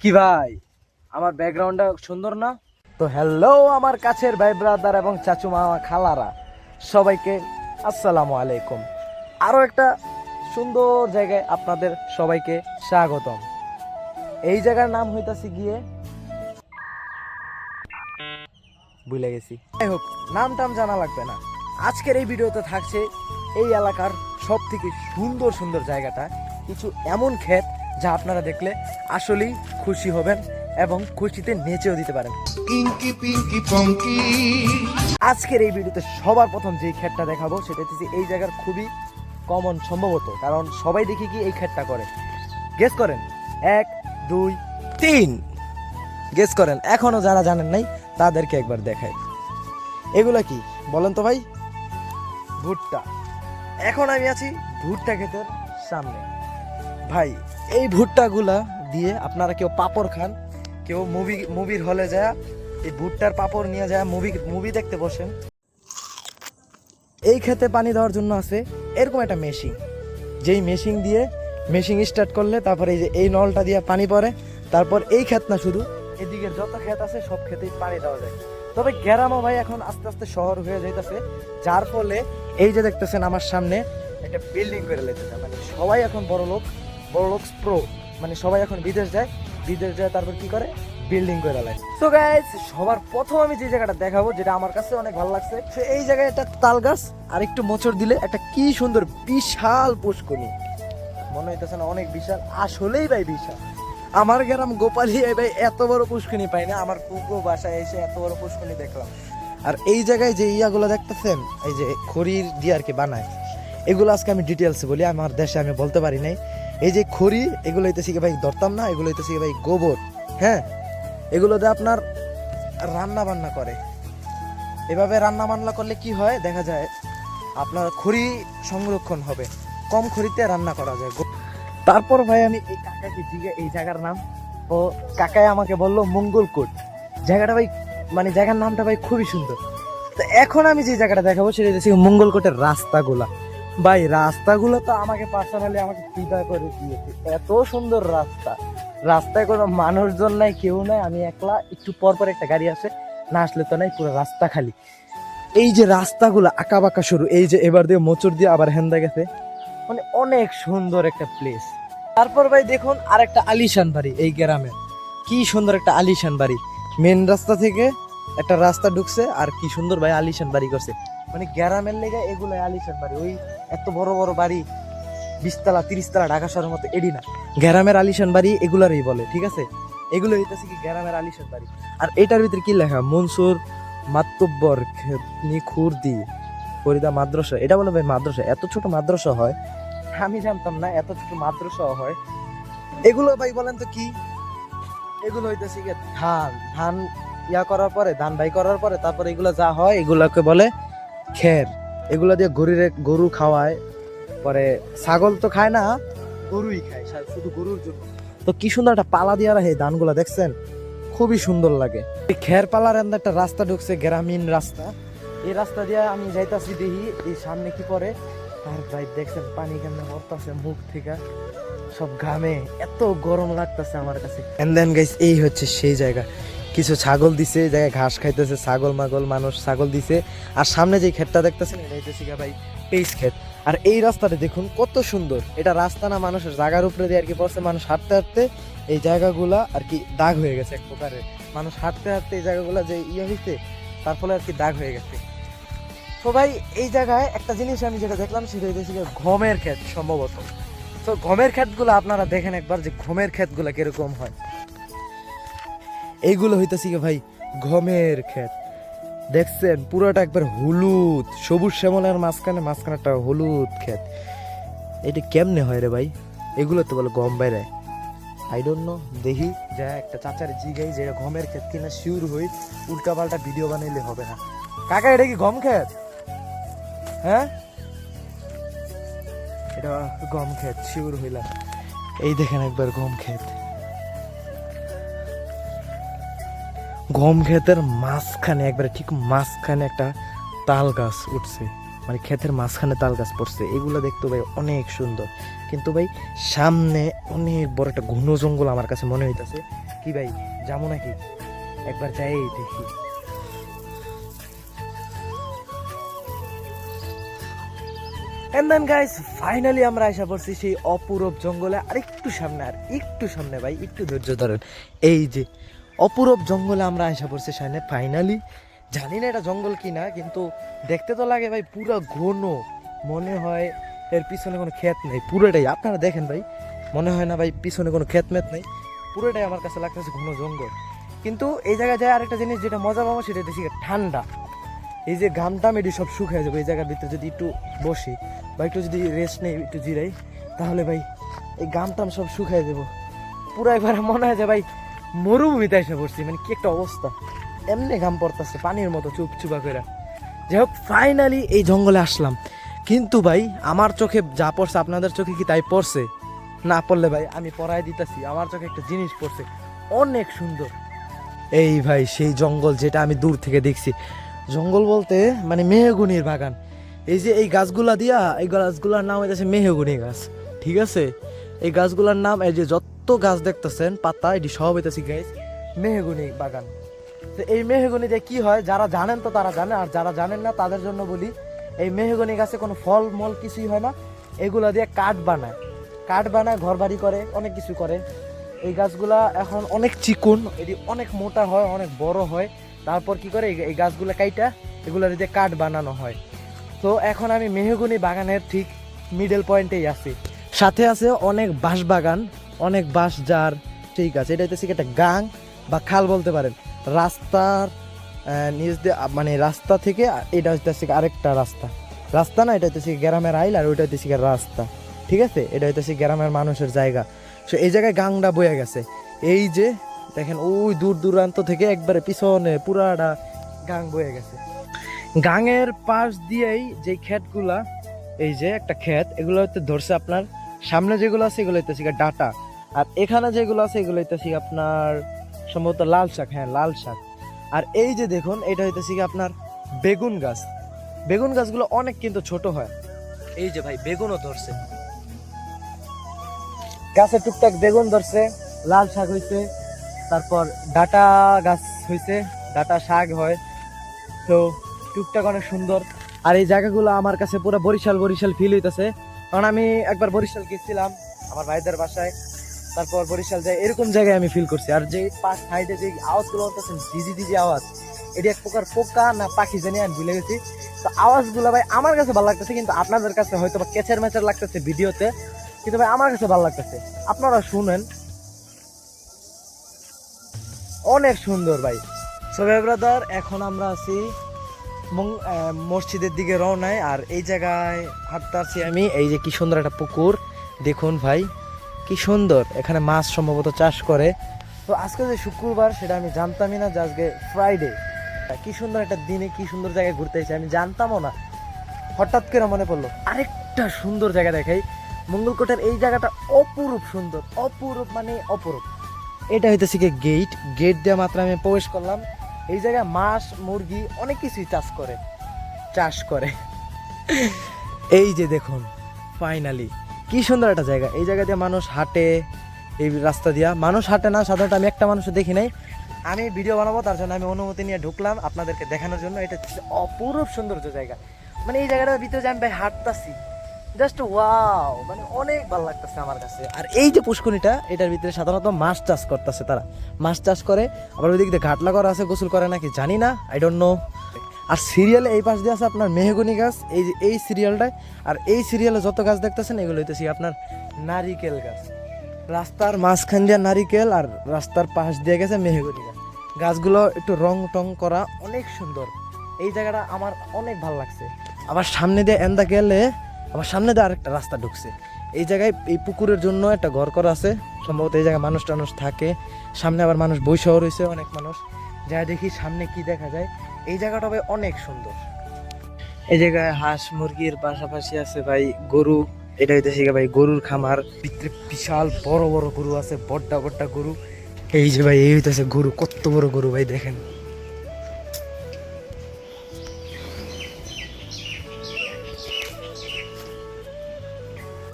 কি ভাই, আমার ব্যাকগ্রাউন্ডটা সুন্দর না? তো হ্যালো আমার কাছের ভাই ব্রাদার এবং চাচু মামা খালারা, সবাইকে আসসালামু আলাইকুম। আরও একটা সুন্দর জায়গায় আপনাদের সবাইকে স্বাগতম। এই জায়গার নাম হইতাছে গিয়ে ভুলে গেছি, যাই হোক নাম টাম জানা লাগবে না। আজকের এই ভিডিওতে থাকছে এই এলাকার সব থেকে সুন্দর সুন্দর জায়গাটা, কিছু এমন ক্ষেত যা আপনারা দেখলে আসলেই খুশি হবেন এবং খুশিতে নেচেও দিতে পারেন। আজকের এই ভিডিওতে সবার প্রথম যেই ক্ষেতটা দেখাবো সেটা হচ্ছে এই জায়গার খুবই কমন সম্ভবত, কারণ সবাই দেখি কি এই ক্ষেতটা করে। গেস করেন, 1 2 3 গেস করেন। এখনো যারা জানেন নাই তাদেরকে একবার দেখাই। এগুলা কি বলেন তো ভাই? ভুট্টা। এখন আমি আছি ভুট্টা ক্ষেতের সামনে। ভাই এই ভুট্টাগুলা দিয়ে আপনারা কেউ পাপড় খান, কেউ মুভির হলে যায় এই ভুট্টার পাপড় নিয়ে যায় মুভি দেখতে বসেন। এই ক্ষেতে পানি দেওয়ার জন্য আছে এরকম একটা মেশিন, যেই মেশিন দিয়ে মেশিন স্টার্ট করলে তারপরে এই যে এই নলটা দিয়ে পানি পড়ে, তারপর এই ক্ষেত না শুধু এদিকের যত ক্ষেত আছে সব ক্ষেতেই পানি দেওয়া যায়। তবে গ্রামও ভাই এখন আস্তে আস্তে শহর হয়ে যাইতেছে, যার ফলে এই যে দেখতেছেন আমার সামনে একটা বিল্ডিং করে লেগেছে। মানে সবাই এখন বড় লোক প্রো, মানে সবাই এখন বিদেশ যায় তারপর কি করে বিল্ডিং করে লায়। সো গাইস, সবার প্রথম আমি যে জায়গাটা দেখাবো যেটা আমার কাছে অনেক ভালো লাগছে, এই জায়গায় একটা তাল গাছ আর একটু মোচড় দিলে একটা কি সুন্দর বিশাল পুষ্করণী মনে হইতেছে না? অনেক বিশাল, আসলেই ভাই বিশাল। আমার গ্রাম গোপালিয়ায় ভাই এত বড় পুষ্করণী পাই না, আমার পুরো বাসায় এসে এত বড় পুষ্করণী দেখলাম। আর এই জায়গায় যে ইয়াগুলো দেখতেছেন, এই যে খড়ির দিয়ে আর কি বানায়, এগুলো আজকে আমি ডিটেলসে বলি, আমার দেশে আমি বলতে পারি নাই। এই যে খড়ি, এগুলো হইতেছে কি ভাই ধরতাম না, এগুলো হইতেছে কি ভাই গোবর। হ্যাঁ, এগুলো দিয়ে আপনার রান্না বান্না করে। এভাবে রান্না বান্না করলে কি হয় দেখা যায়, আপনার খড়ি সংরক্ষণ হবে, কম খড়িতে রান্না করা যায়। তারপর ভাই আমি এই কাকাকে জিজ্ঞে এই জায়গার নাম, ও কাকাই আমাকে বললো মঙ্গলকোট। জায়গাটা ভাই মানে জায়গার নামটা ভাই খুবই সুন্দর। তো এখন আমি যে জায়গাটা দেখাবো সেটা হচ্ছে মঙ্গলকোটের রাস্তাগুলা। ভাই রাস্তাগুলো তো আমাকে পার্সোনালি আমাকে ফিদা করে দিয়েছে, এত সুন্দর রাস্তায় কোনো মানুষজন নাই, কেউ নাই, আমি একলা। একটু পর পর একটা গাড়ি আসে, না আসলে তো নাই, পুরো রাস্তা খালি। এই যে রাস্তাগুলো আঁকা বাঁকা শুরু, এই যে এবার দিয়ে মোচড় দিয়ে আবার হেন্দা গেছে, মানে অনেক সুন্দর একটা প্লেস। তারপর ভাই দেখুন আর একটা আলিশান বাড়ি এই গ্রামে, কি সুন্দর একটা আলিশান বাড়ি। মেন রাস্তা থেকে একটা রাস্তা ঢুকছে আর কি সুন্দর ভাই আলিশান বাড়ি করছে। মানে গ্রামের লেগে এগুলো আলিশান বাড়ি, ওই এত বড় বড় বাড়ি 20 তলা 30 তলা ঢাকা শহরের মতো এডি না, গ্রামের আলিশান বাড়ি এগুলারই বলে। ঠিক আছে, এগুলো হইতেছে কি গ্রামের আলিশান বাড়ি। আর এটার ভিতরে কি লেখা, মনসুর মাতব্বর খুরদি ফরিদা মাদ্রাসা। এটা বলে ভাই মাদ্রাসা, এত ছোট মাদ্রাসা হয় আমি জানতাম না, এত ছোট মাদ্রাসা হয়। এগুলো ভাই বলেন তো কি? এগুলো হইতেছে কি ধান ইয়া করার পরে, ধান বাই করার পরে তারপরে এগুলো যা হয় এগুলোকে বলে খের। এগুলো দিয়ে গরু খাওয়ায়, পরে ছাগল তো খায় না, গরুই খায়, শুধু গরুর জন্য। তো কি সুন্দর একটা পালা দিয়ে রাখে ধানগুলা, দেখছেন? খুবই সুন্দর লাগে। এই খের পালার একটা রাস্তা ঢুকছে, গ্রামীণ রাস্তা। এই রাস্তা দিয়ে আমি যাইতাছি, দেখি এই সামনে কি পরে, আর ভাই দেখছেন পানি কেমনে পড়তেছে মুখ থেকে, সব ঘামে, এত গরম লাগতেছে আমার কাছে। এন্ড দেন গাইস, এই হচ্ছে সেই জায়গা। কিছু ছাগল দিছে, এই জায়গায় ঘাস খাইতেছে ছাগল মাগল, মানুষ ছাগল দিছে। আর সামনে যে ক্ষেতটা দেখতেছেন এটা হইতেছে ভাই পেঁয়াজ ক্ষেত। আর এই রাস্তাটা দেখুন কত সুন্দর, এটা রাস্তা না, মানুষের জায়গার উপরে দিয়ে আর কি পড়ছে। মানুষ হাঁটতে হাঁটতে এই জায়গাগুলা আর কি দাগ হয়ে গেছে এক প্রকারের, মানুষ হাঁটতে হাঁটতে এই জায়গাগুলা যে ইয়ে হয়েছে তার ফলে আর কি দাগ হয়ে গেছে। তো ভাই এই জায়গায় একটা জিনিস আমি যেটা দেখলাম সেটা হইতেছে গমের ক্ষেত সম্ভবত। তো গমের ক্ষেতগুলো আপনারা দেখেন একবার, যে গমের ক্ষেতগুলো কিরকম হয়। এইগুলো হইতেছে কি ভাই গমের ক্ষেত, দেখছেন? পুরোটা একবার হলুদ, সবুজ শ্যামলের মাঝখানে একটা হলুদ ক্ষেত। এটা কেমনে হয় রে ভাই? এগুলো তো বলে গম বাইরে, আই ডোন্ট নো। দেখি যা একটা চাচার জিগাই যে গমের ক্ষেত কিনা, শিওর হই, উল্টা পাল্টা ভিডিও বানাইলে হবে না। কাকা এটা কি গম ক্ষেত? হ্যাঁ, এটা গম ক্ষেত, শিওর হইলাম। এই দেখেন একবার গম ক্ষেত, গম ক্ষেতের মাঝখানে একবারে ঠিক মাঝখানে একটা তাল গাছ উঠছে। মানে ক্ষেতের মাঝখানে তাল গাছ পড়ছে, এগুলো দেখতে ভাই অনেক সুন্দর। কিন্তু ভাই সামনে অনেক বড় একটা ঘন জঙ্গল আমার কাছে মনে হইতেছে। কি ভাই যাবো নাকি? একবার যাই দেখি। এন্ড দেন গাইস ফাইনালি আমরা আশা করছি সেই অপূরব জঙ্গলে। আর একটু সামনে, আর একটু সামনে ভাই, একটু ধৈর্য ধরেন। এই যে অপূরব জঙ্গলে আমরা আশা করছি সামনে ফাইনালি। জানি না এটা জঙ্গল কিনা, কিন্তু দেখতে তো লাগে ভাই পুরো ঘন। মনে হয় এর পিছনে কোনো ক্ষেত নেই, পুরোটাই আপনারা দেখেন ভাই, মনে হয় না ভাই পিছনে কোনো ক্ষেত মেত নেই, পুরোটাই আমার কাছে লাগতেছে ঘন জঙ্গল। কিন্তু এই জায়গায় যায় আরেকটা জিনিস যেটা মজা পাবো, সেটা দেখছি ঠান্ডা। এই যে ঘামটাম এটি সব শুকিয়ে যাবে এই জায়গার ভিতরে যদি একটু বসি বা একটু যদি রেস্ট নেই, একটু জিরাই, তাহলে ভাই এই ঘামটাম সব শুকিয়ে যাবো। পুরো একবার মনে হয় যে ভাই মরুভূমিতে এসে পড়ছি, মানে কি একটা অবস্থা, এমনি ঘাম পড়তেছে পানির মতো চুপচুপা করে। যাই হোক ফাইনালি এই জঙ্গলে আসলাম। কিন্তু ভাই আমার চোখে যা পড়ছে আপনাদের চোখে কি তাই পড়ছে? না পড়লে ভাই আমি পড়ায় দিতেছি, আমার চোখে একটা জিনিস পড়ছে অনেক সুন্দর। এই ভাই সেই জঙ্গল যেটা আমি দূর থেকে দেখছি। জঙ্গল বলতে মানে মেহগনির বাগান। এই যে এই গাছগুলা দিয়া, এই গাছগুলার নাম হইতেছে মেহগনি গাছ, ঠিক আছে? এই গাছগুলার নাম, এই যে যত গাছ দেখতেছেন পাতা, এটি সব হইতেছে গাছ মেহগনি বাগান। তো এই মেহগনি দিয়ে কি হয়, যারা জানেন তো তারা জানে, আর যারা জানেন না তাদের জন্য বলি। এই মেহগনি গাছে কোনো ফল মল কিছুই হয় না, এগুলা দিয়ে কাঠ বানায়, কাঠ বানায়, ঘর বাড়ি করে, অনেক কিছু করে। এই গাছগুলা এখন অনেক চিকুন, এটি অনেক মোটা হয়, অনেক বড় হয়। তারপর কি করে এই গাছগুলো কাইটা এগুলোর দিয়ে কাঠ বানানো হয়। তো এখন আমি মেহগনি বাগানের ঠিক মিডল পয়েন্টেই আছি। সাথে আছে অনেক বাঁশ বাগান, অনেক বাঁশ যার, ঠিক আছে? এটা হচ্ছে একটা গাং বা খাল বলতে পারেন। রাস্তার নিচ দিয়ে, মানে রাস্তা থেকে এটা হচ্ছে আরেকটা রাস্তা, রাস্তা না, এটা হচ্ছে গ্রামের আইল, আর ওইটা হচ্ছে রাস্তা, ঠিক আছে? এটা হচ্ছে গ্রামের মানুষের জায়গা। সো এই জায়গায় গাংটা বয়ে গেছে। এই যে দেখেন ওই দূর দূরান্ত থেকে একবারে পিছনে পুরাটা গাং বয়ে গেছে। গাঙের পাশ দিয়েই যে ক্ষেতগুলা, এই যে একটা ক্ষেত, এগুলো হচ্ছে ধরছে আপনার সামনে যেগুলো আছে এগুলো হইতেছে ডাটা, আর এখানে যেগুলো আছে এগুলো হইতেছে আপনার সম্ভবত লাল শাক, হ্যাঁ লাল শাক। আর এই যে দেখুন এটা হইতেছে আপনার বেগুন গাছ। বেগুন গাছগুলো অনেক কিন্তু ছোট হয়। এই যে ভাই বেগুনও ধরছে, গাছে টুকটাক বেগুন ধরছে, লাল শাক হইছে, তারপর ডাটা গাছ হইছে, ডাটা শাক হয়। তো টুকটাক অনেক সুন্দর। আর এই জায়গাগুলো আমার কাছে পুরো বরিশাল বরিশাল ফিল হইতেছে, কারণ আমি একবার বরিশাল গেছিলাম আমার ভাইদের বাসায়, তারপর বরিশাল যাই, এরকম জায়গায় আমি ফিল করছি। আর যে পাশ সাইডে যে আওয়াজগুলো হতেছেন, ডিজি ডিজি আওয়াজ, এটি এক প্রকার পোকা না পাখি জানি আমি ভুলে গেছি। তো আওয়াজগুলো ভাই আমার কাছে ভালো লাগতেছে, কিন্তু আপনাদের কাছে হয়তো বা কেচের মেচের লাগতেছে ভিডিওতে, কিন্তু ভাই আমার কাছে ভালো লাগতেছে, আপনারা শুনেন, অনেক সুন্দর ভাই। সো ভাই ব্রাদার, এখন আমরা আছি মসজিদের দিকে রওনায়। আর এই জায়গায় হাঁটতে আছি আমি। এই যে কি সুন্দর একটা পুকুর দেখুন ভাই, কি সুন্দর, এখানে মাছ সম্ভবত চাষ করে। তো আজকে যে শুক্রবার সেটা আমি জানতামই না, যে আজকে ফ্রাইডে। কি সুন্দর একটা দিনে কি সুন্দর জায়গায় ঘুরতে এসেছি, আমি জানতামও না, হঠাৎ করে মনে পড়লো। আরেকটা সুন্দর জায়গা দেখাই, মঙ্গলকোটের এই জায়গাটা অপরূপ সুন্দর, অপরূপ মানে অপরূপ। এটা হইতেছে কি গেট, গেট দিয়ে মাত্র আমি প্রবেশ করলাম। এই জায়গায় মাছ মুরগি অনেক কিছুই চাষ করে। এই যে দেখুন ফাইনালি কি সুন্দর একটা জায়গা। এই জায়গা দিয়ে মানুষ হাঁটে, এই রাস্তা দিয়া মানুষ হাঁটে না সাধারণত, আমি একটা মানুষও দেখি নাই। আমি ভিডিও বানাবো তার জন্য আমি অনুমতি নিয়ে ঢুকলাম আপনাদেরকে দেখানোর জন্য। এটা অপরূপ সৌন্দর্য জায়গা, মানে এই জায়গাটার ভিতরে যে আমি ভাই হাঁটতাছি, জাস্ট ওয়াও, মানে অনেক ভালো লাগতেছে আমার কাছে। আর এই যে পুষ্করিটা, এটার ভিতরে সাধারণত মাছ চাষ করতেছে, তারা মাছ চাষ করে। আবার ওই দিক দিয়ে ঘাটলা করা আছে, গোসল করে নাকি জানি না, আই ডোন্ট নো। আর সিরিয়ালে এই পাশ দিয়ে আছে আপনার মেহগনি গাছ, এই যে এই সিরিয়ালটায়। আর এই সিরিয়ালে যত গাছ দেখতেছেন এগুলো হইতেছে আপনার নারিকেল গাছ। রাস্তার মাঝখান দিয়ে নারিকেল, আর রাস্তার পাশ দিয়ে গেছে মেহগনি গাছ। গাছগুলো একটু রং টং করা, অনেক সুন্দর। এই জায়গাটা আমার অনেক ভালো লাগছে। আবার সামনে দিয়ে এন্দা গেলে আবার সামনে দিয়ে আরেকটা রাস্তা ঢুকছে। এই জায়গায় এই পুকুরের জন্য একটা ঘর করা আছে, সম্ভবত এই জায়গায় মানুষ টানুষ থাকে। সামনে আবার মানুষ বৈশাও রয়েছে, অনেক মানুষ। যা দেখি সামনে কি দেখা যায়। এই জায়গাটা ভাই অনেক সুন্দর। এই জায়গায় হাঁস মুরগির পাশাপাশি আছে ভাই গরু। এটা হইতেছে ভাই গরুর খামার, ভিতরে বিশাল বড় বড় গরু আছে, বড্ডা বড্ডা গরু। এই যে ভাই এই হইতেছে গরু, কত বড় গরু ভাই দেখেন।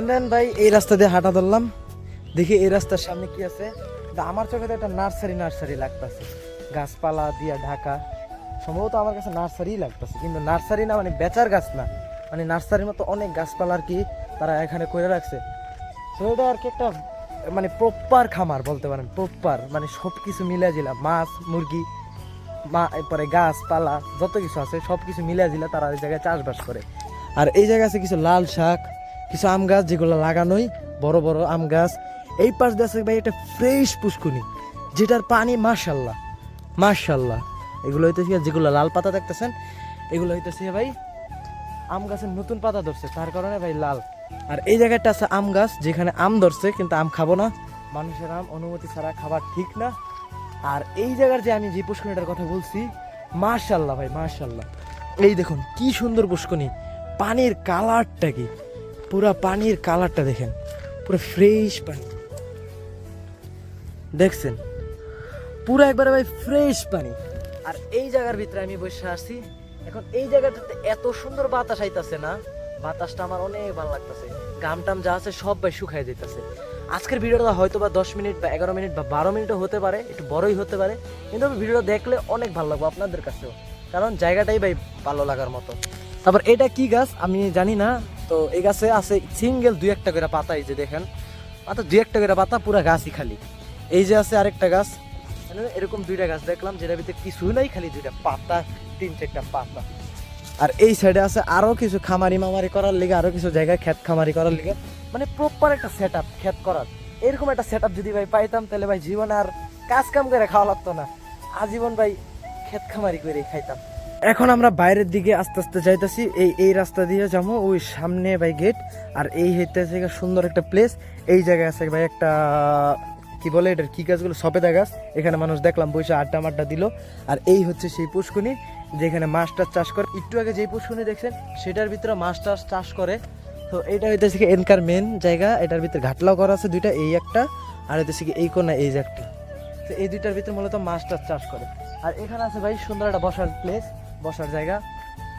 দেন ভাই এই রাস্তা দিয়ে হাঁটা ধরলাম, দেখি এই রাস্তার সামনে কি আছে। আমার চোখে তো একটা নার্সারি লাগতেছে, গাছপালা দিয়া ঢাকা। সম্ভবত আমার কাছে নার্সারি লাগতেছে, কিন্তু নার্সারি না, মানে বেচার গাছ না, মানে নার্সারির মতো অনেক গাছপালা আর কি তারা এখানে করে রাখছে। তো এটা আর কি একটা মানে প্রপার খামার বলতে পারেন, প্রপার মানে সব কিছু মিলে দিলা, মাছ মুরগি এরপরে গাছপালা যত কিছু আছে সব কিছু মিলে দিলা তারা এই জায়গায় চাষবাস করে। আর এই জায়গায় আছে কিছু লাল শাক, কিছু আম গাছ যেগুলো লাগানোই, বড় বড় আম গাছ। এই পাশ দিয়ে আছে ভাই একটা ফ্রেশ পুষ্কুনি, যেটার পানি মাশাল্লাহ মাশাল্লাহ। এগুলো হইতেছে যেগুলো লাল পাতা দেখতেছেন, এগুলো হইতেছে ভাই আম গাছের নতুন পাতা ধরছে, তার কারণে ভাই লাল। আর এই জায়গাটা আছে আম গাছ, যেখানে আম ধরছে, কিন্তু আম খাবো না, মানুষের আম অনুমতি ছাড়া খাবার ঠিক না। আর এই জায়গার যে আমি যে পুষ্করিটার কথা বলছি, মাশাল্লাহ ভাই মাশাল্লাহ, এই দেখুন কি সুন্দর পুষ্করিণী। পানির কালারটা কি, পুরা পানির কালারটা দেখেন, পুরো ফ্রেশ পানি দেখছেন, পুরো একবারে ভাই ফ্রেশ পানি। আর এই জায়গার ভিতরে আমি বসে আসছি এখন। এই জায়গাটাতে এত সুন্দর বাতাস আইতাছে না, বাতাসটা আমার অনেক ভালো লাগতেছে। ঘাম টাম যা আছে সব ভাই শুকাই দিতেছে। আজকের ভিডিওটা হয়তো বা 10 মিনিট বা 11 মিনিট বা 12 মিনিটও হতে পারে, একটু বড়ই হতে পারে, কিন্তু ভিডিওটা দেখলে অনেক ভালো লাগবে আপনাদের কাছেও, কারণ জায়গাটাই ভাই ভালো লাগার মতো। তারপর এটা কি গাছ আমি জানি না, তো এই গাছে আছে সিঙ্গেল 2-1টা করে পাতা, এই যে দেখেন মাত্র 2-1টা করে পাতা, পুরা গাছই খালি। এই যে আছে আরেকটা গাছ, এরকম 2টা গাছ দেখলাম, যেটার ভিতরে কিছু নাই, খালি 2টা পাতা, 3-4টা পাতা। আর এই সাইডে আছে আরো কিছু খামারি মামারি করার লিগে, আরো কিছু জায়গায় ক্ষেত খামারি করার লিগে, মানে প্রপার একটা সেট আপ ক্ষেত করার। এরকম একটা সেট আপ যদি ভাই পাইতাম, তাহলে ভাই জীবনে আর কাজ কাম করে খাওয়া লাগতো না, আজীবন ভাই ক্ষেত খামারি করে খাইতাম। এখন আমরা বাইরের দিকে আস্তে আস্তে যাইতেছি, এই রাস্তা দিয়ে যাবো, ওই সামনে ভাই গেট। আর এই হইতেছে সুন্দর একটা প্লেস, এই জায়গায় আছে ভাই একটা কি বলে এটার কি গাছগুলো, সবেদা গাছ। এখানে মানুষ দেখলাম বসে আড্ডা মাড্ডা দিল। আর এই হচ্ছে সেই পুষ্কুনি যেখানে মাছ টাছ চাষ করে। একটু আগে যেই পুষ্কুনি দেখছেন সেটার ভিতরে মাছ টাছ চাষ করে। তো এইটা হইতেছে কি এনকার মেন জায়গা, এটার ভিতরে ঘাটলাও করা আছে 2টা, এই একটা, আর হইতেছে কি এই কোনা এই যে একটা। তো এই 2টার ভিতরে মূলত মাছ টাছ চাষ করে। আর এখানে আছে ভাই সুন্দর একটা বসার প্লেস, বসার জায়গা।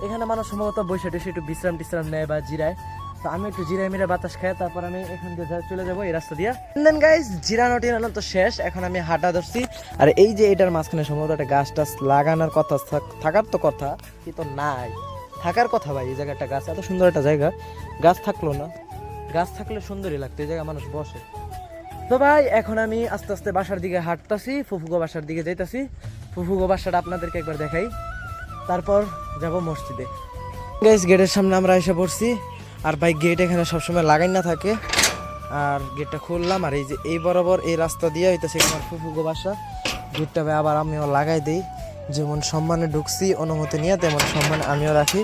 এখানে মানুষ সম্ভবত বসে টসে একটু বিশ্রাম টিশ্রাম নেয় বা জিরায়। তো আমি একটু জিরাই মিরে বাতাস খাই, তারপর আমি এখান দিয়ে চলে যাবো এই রাস্তা দিয়ে। দেন গাইস জিরানো টিরানো তো শেষ, এখন আমি হাঁটা ধরছি। আর এই যে এটার মাঝখানে সম্ভবত একটা গাছ টাছ লাগানোর কথা, থাকার তো কথা, কিন্তু নাই, থাকার কথা ভাই এই জায়গাটা। গাছ এত সুন্দর একটা জায়গা, গাছ থাকলো না, গাছ থাকলে সুন্দরই লাগতো, এই জায়গায় মানুষ বসে। তো ভাই এখন আমি আস্তে আস্তে বাসার দিকে হাঁটতাছি, ফুফুগো বাসার দিকে যাইতাছি। ফুফুগো বাসাটা আপনাদেরকে একবার দেখাই, তারপর যাব মসজিদে। গাইস গেটের সামনে আমরা এসে পড়ছি। আর ভাই গেট এখানে সবসময় লাগাই না থাকে, আর গেটটা খুললাম। আর এই যে এই বরাবর এই রাস্তা দিয়ে হইতেছে আমার ফুফুগো বাসা। গেটটা ভাই আবার আমিও লাগাই দিই, যেমন সম্মানে ঢুকছি অনুমতি নিয়ে, তেমন সম্মান আমিও রাখি।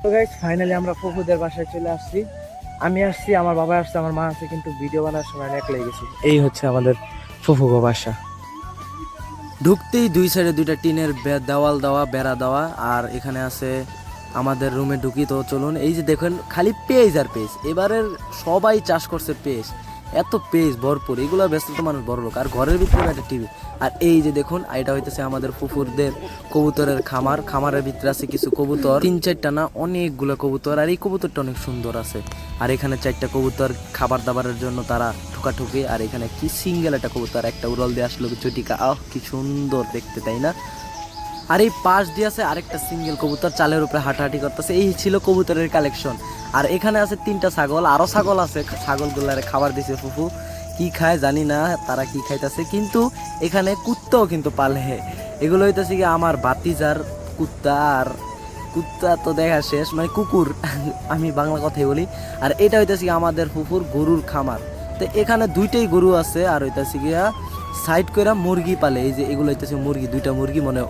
তো গাইস ফাইনালি আমরা ফুফুদের বাসায় চলে আসছি। আমি আসছি, আমার বাবা আসছে, আমার মা আছে, কিন্তু ভিডিও বানার সময় একলাই গেছি। এই হচ্ছে আমাদের ফুফুগো বাসা। ঢুকতেই 2 সাইডে 2টা টিনের দেওয়াল দেওয়া, বেড়া দেওয়া। আর এখানে আছে আমাদের রুমে ঢুকি। তো চলুন, এই যে দেখেন খালি পেঁয়াজ আর পেঁয়াজ, এবারের সবাই চাষ করছে পেঁয়াজ, এত পেঁয়াজ ভরপুর, এগুলো ব্যস্ত তো মানুষ বড় লোক। আর ঘরের ভিতরে একটা টিভি। আর এই যে দেখুন এটা হইতেছে আমাদের ফুফুরদের কবুতরের খামার। খামারের ভিতরে আছে কিছু কবুতর, 3-4টা না, অনেকগুলো কবুতর। আর এই কবুতরটা অনেক সুন্দর আছে। আর এখানে 4টা কবুতর খাবার দাবারের জন্য তারা ঠুকাঠুকি। আর এখানে কি সিঙ্গেল একটা কবুতর, একটা উড়াল দিয়ে আসলো চটিকা, কি সুন্দর দেখতে, তাই না? আর এই পাশ দিয়ে আছে আরেকটা সিঙ্গেল কবুতর চালের উপরে হাঁটাহাঁটি করতেছে। এই ছিল কবুতরের কালেকশন। আর এখানে আছে 3টা ছাগল, আরো ছাগল আছে, ছাগলগুলারে খাবার দিছে ফুফু, কি খায় জানি না তারা কি খাইতেছে। কিন্তু এখানে কুত্তাও কিন্তু পালে, এগুলো হইতেছে কি আমার ভাতিজার কুত্তা। আর কুত্তা তো দেখা শেষ, মানে কুকুর, আমি বাংলা কথাই বলি। আর এটা হইতেছে কি আমাদের ফুফুর গরুর খামার। তো এখানে 2টাই গরু আছে, আর হইতেছে গিয়া সাইড করে মুরগি পালে। এই যে এগুলো হইতেছে মুরগি, 2টা মুরগি, মনে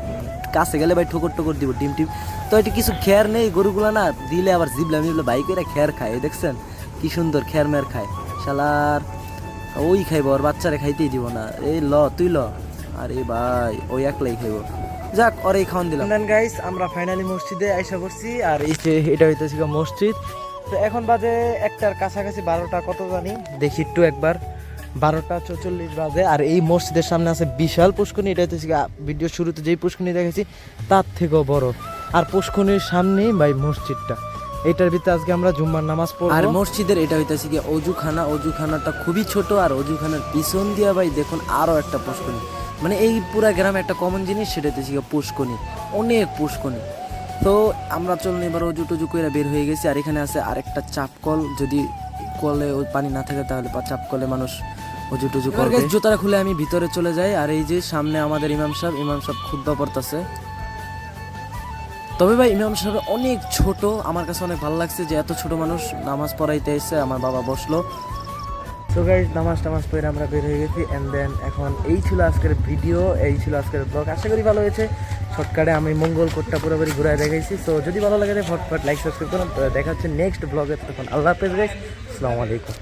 কাছে গেলে ভাই ঠোকর টোকর দিব, ডিম টিম। তো এটা কিছু খেয়ার নেই গরুগুলা না, দিলে আবার জিবলা মিবলা বাইক করে খেয়ার খায়। দেখছেন কি সুন্দর খেয়ার মেয়ার খায়, শালার ওই খাইব, ওর বাচ্চারে খাইতেই দিব না। এই ল তুই ল, আরে ভাই ওই একলাই খাইব, যাক ওর এই খাওয়ান দিলাম। গাইস আমরা ফাইনালি মসজিদে আইসা পড়ছি। আর এই যে এটা হইতেছে মসজিদ। তো এখন বাজে 1টার কাছাকাছি, 12টা কত জানি, দেখি একটু একবার, 12:44 বাজে। আর এই মসজিদের সামনে আছে বিশাল পুষ্করিণী। এটা হচ্ছে ভিডিও শুরুতে যেই পুষ্করিণী দেখেছি তার থেকেও বড়। আর পুষ্করিণীর সামনেই ভাই মসজিদটা, এইটার ভিতরে আজকে আমরা জুম্মার নামাজ পড়ব। আর মসজিদের এটা হইতাছে কি অজুখানা, অজুখানাটা খুবই ছোট। আর অজুখানার পিছন দিয়া ভাই দেখুন আরো একটা পুষ্করণী, মানে এই পুরা গ্রামে একটা কমন জিনিস, সেটা হইতেছে কি পুষ্করণী, অনেক পুষ্করণী। তো আমরা চলুন এবার অজু টজু করে বের হয়ে গেছি। আর এখানে আছে আরেকটা চাপ কল, যদি কলে ওই পানি না থাকে তাহলে চাপ কলে মানুষ অজু টজু করবে। জুতারা খুলে আমি ভিতরে চলে যাই। আর এই যে সামনে আমাদের ইমাম সাহেব খুতবা পড়তেছে। তবে ভাই ইমাম সাহেব অনেক ছোট, আমার কাছে অনেক ভালো লাগছে যে এত ছোট মানুষ নামাজ পড়াইতে এসে। আমার বাবা বসলো। সো গাইস, নামাজ পড়ে আমরা বের হয়ে গেছি। এন্ড দেন এখন এই ছিল আজকের ভিডিও, এই ছিল আজকের ব্লগ। আশা করি ভালো হয়েছে। শর্টকাটে আমি মঙ্গল কোটটা পুরোপুরি ঘুরাই দেখাইছি। সো যদি ভালো লাগে ফটফট লাইক সাবস্ক্রাইব করুন। তো দেখা হচ্ছে নেক্সট ব্লগে। তখন আল্লাহ হাফেজ গাইস, আসসালামু আলাইকুম।